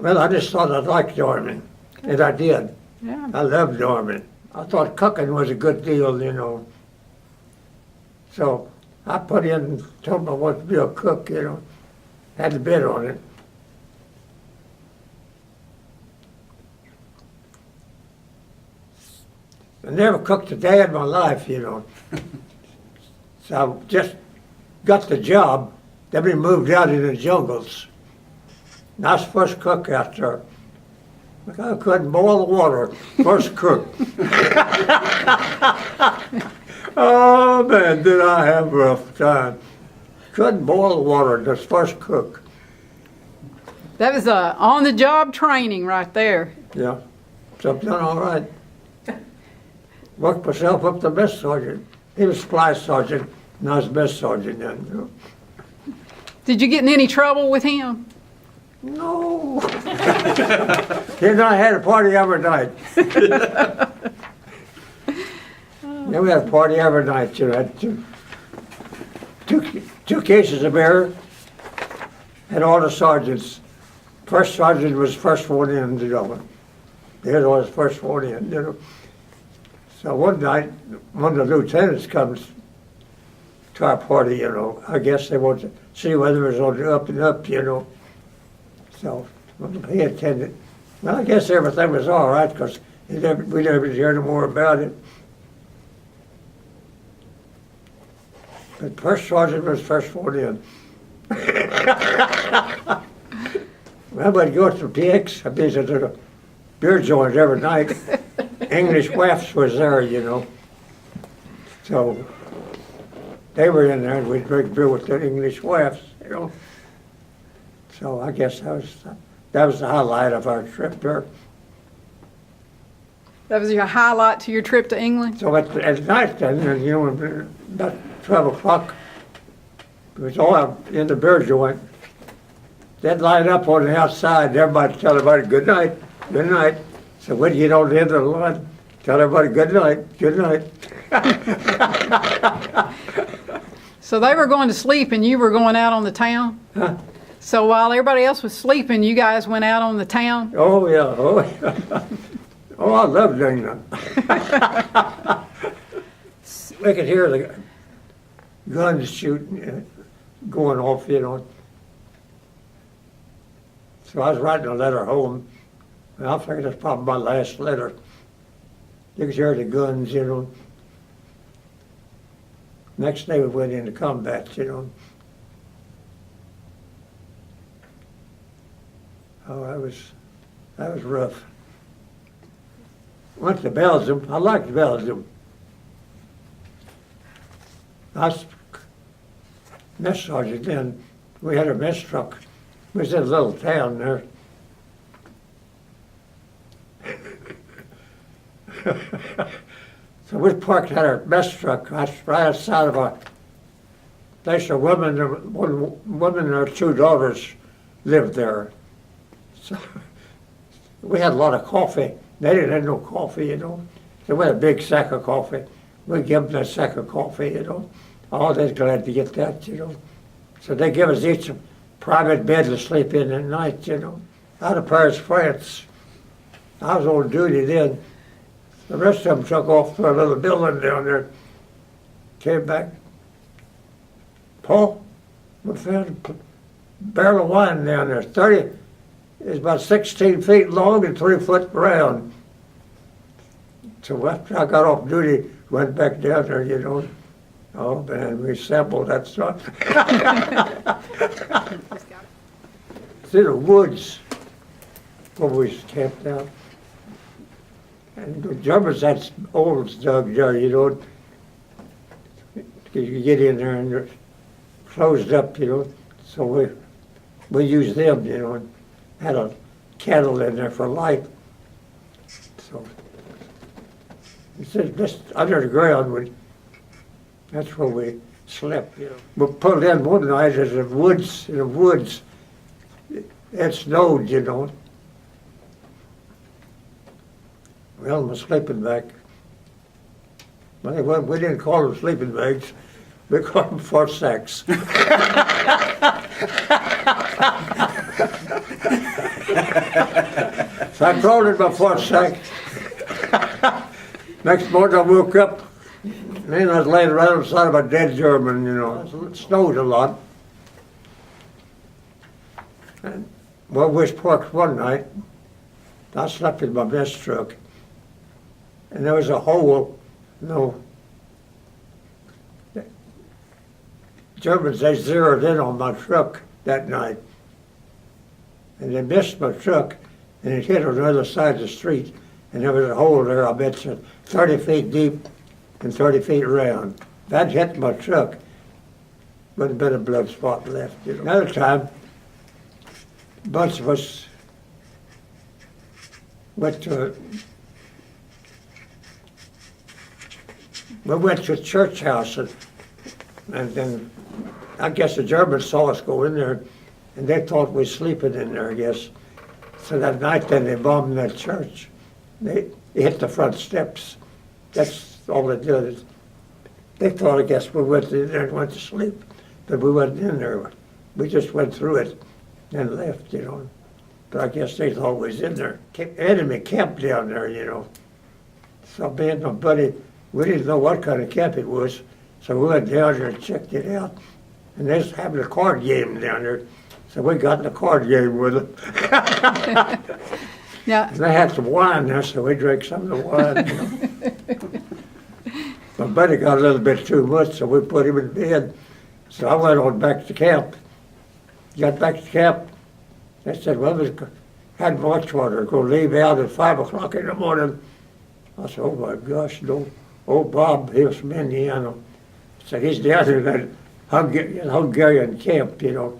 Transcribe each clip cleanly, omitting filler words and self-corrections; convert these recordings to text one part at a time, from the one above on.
Well, I just thought I'd like the Army, and I did. Yeah. I loved the Army. I thought cooking was a good deal, you know. So I put in, told me I wanted to be a cook, you know. Had to bid on it. I never cooked a day in my life, you know. So I just got the job. Then we moved out in the jungles. And I was first cook out there. I couldn't boil the water. First cook. Oh man, did I have a rough time. Couldn't boil the water, just first cook. That was on-the-job training right there. Yeah, so I've done all right. Worked myself up to mess sergeant. He was supply sergeant, and I was mess sergeant then. You know. Did you get in any trouble with him? No. He and I had a party every night. Yeah, we had a party every night. You know, had two cases of beer, and all the sergeants. First sergeant was first one in, you know. The other was first one in, you know. So one night, one of the lieutenants comes to our party, you know. I guess they wanted to see whether it was on the up and up, you know. So he attended. Well, I guess everything was all right because we never heard no more about it. But first sergeant was first one in. Well, we'd go to PX, I mean, to the beer joint every night. English wafts was there, you know. So they were in there and we'd drink beer with the English wafts, you know. So I guess that was the highlight of our trip there. That was your highlight to your trip to England? So at night then, and, you know, about 12 o'clock, it was all in the beer joint. They'd line up on the outside, and everybody tell everybody good night, good night. So when you get on the end of the line, tell everybody good night, good night. So they were going to sleep and you were going out on the town? Huh? So while everybody else was sleeping, you guys went out on the town? Oh yeah, oh yeah. Oh, I love doing that. We could hear the guns shooting, going off, you know. So I was writing a letter home, and I figured that's probably my last letter. You could hear the guns, you know. Next day we went into combat, you know. Oh, that was rough. Went to Belgium. I liked Belgium. I was mess sergeant then. We had a mess truck. We was in a little town there. So we parked at our mess truck right outside of a place. One woman and her two daughters lived there. So we had a lot of coffee. They didn't have no coffee, you know. So we had a big sack of coffee. We give them that sack of coffee, you know. Oh, they're glad to get that, you know. So they give us each a private bed to sleep in at night, you know. Out of Paris, France. I was on duty then. The rest of them took off to a little building down there. Came back. Paul, we found a barrel of wine down there. It's about 16 feet long and 3 foot round. So after I got off duty, went back down there, you know. Oh man, we sampled that stuff. It's in the woods where we camped out. And the Germans had old stuff there, you know. You get in there and they're closed up, you know. So we used them, you know. Had a candle in there for light. So it's just under the ground. That's where we slept. You know. We pulled in one night in the woods. It snowed, you know. Well, my sleeping bag. Well, we didn't call them sleeping bags. We called them fart sacks. So I crawled in my foot sack. Next morning I woke up, and I was laying right on the side of a dead German, you know. It snowed a lot. And well, we was parked one night. I slept in my mess truck, and there was a hole, you know. The Germans, they zeroed in on my truck that night, and they missed my truck, and it hit on the other side of the street, and there was a hole there, I bet you, 30 feet deep and 30 feet around. If that hit my truck, wouldn't have been a blood spot left. You know. Another time, a bunch of us went to a church house, and then I guess the Germans saw us go in there, and they thought we were sleeping in there, I guess. So that night then they bombed that church. They hit the front steps. That's all they did. They thought, I guess, we went in there and went to sleep, but we wasn't in there. We just went through it and left, you know. But I guess they was always in there. Enemy camp down there, you know. So me and my buddy, we didn't know what kind of camp it was, so we went down there and checked it out. And they was having a card game down there, so we got in the card game with them. Yeah. And they had some wine there, so we drank some of the wine. You know. My buddy got a little bit too much, so we put him in bed. So I went on back to camp. Got back to camp. They said, well, we had watch water, go leave out at 5 o'clock in the morning. I said, oh my gosh, no. Old Bob, he was from Indiana. So he's down in that Hungarian camp, you know.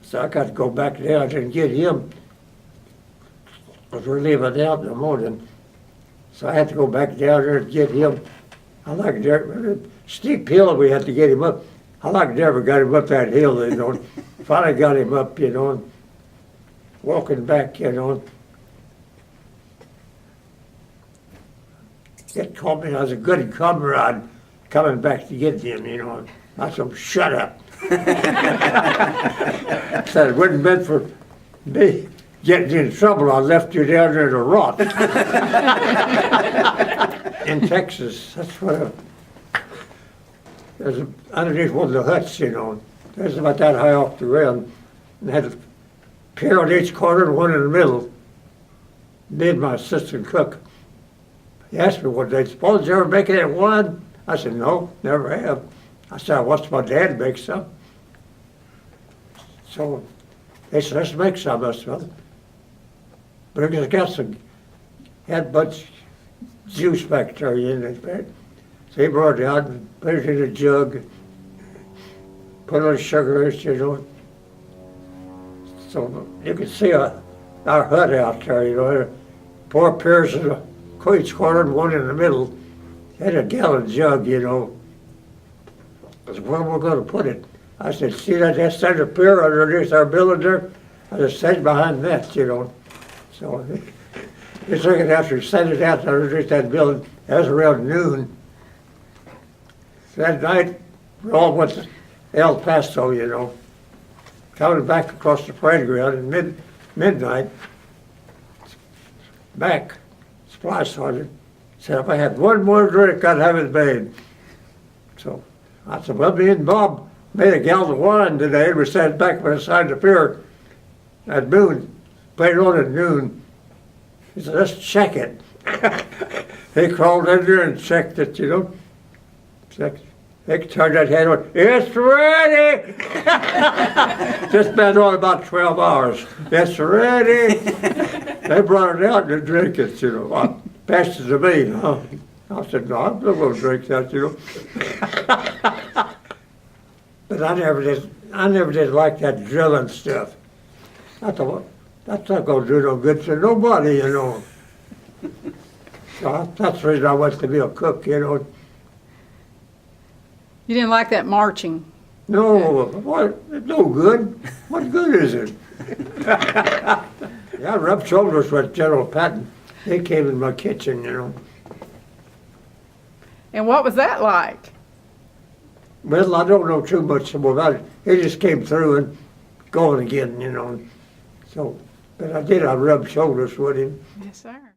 So I got to go back down and get him, because we're leaving out in the morning. So I had to go back down there and get him. I like a steep hill we had to get him up. I like never got him up that hill, you know. Finally got him up, you know, and walking back, you know. It called me, I was a good comrade coming back to get him, you know. I said, shut up. I said, it wouldn't have been for me getting in trouble, I left you down there to rot. In Texas, that's what there's underneath one of the huts, you know. There's about that high off the ground. And had a pier on each corner and one in the middle. Me and my assistant cook. He asked me one day, suppose you ever make any wine? I said, no, never have. I said, I watched my dad make some. So they said, let's make some of this. Well, but I got some, had a bunch of juice bacteria in it. So he brought it out and put it in a jug, put a little sugar in it, you know. So you could see our hut out there, you know. 4 piers in each corner and one in the middle. Had a gallon jug, you know. I said, where am I going to put it? I said, see that center pier underneath our building there? I said, stay behind that, you know. So he took it after he set it out underneath that building. That was around noon. That night, we all went to El Paso, you know. Coming back across the parade ground at midnight, back, supply sergeant said, if I had one more drink, I'd have it made. So I said, well, me and Bob made a gallon of wine today, and we sat back beside the pier at noon, played on at noon. He said, let's check it. He crawled in there and checked it, you know. They turned that head on, it's ready! Just been on about 12 hours. It's ready! They brought it out and they drank it, you know. I passed it to me, huh? I said, no, I'm not going to drink that, you know. But I never did like that drilling stuff. I thought, that's not going to do no good to nobody, you know. So that's the reason I wanted to be a cook, you know. You didn't like that marching? No, what? It's no good. What good is it? Yeah, I rubbed shoulders with General Patton. He came in my kitchen, you know. And what was that like? Well, I don't know too much about it. He just came through and going again, you know. So But I did, I rubbed shoulders with him. Yes, sir.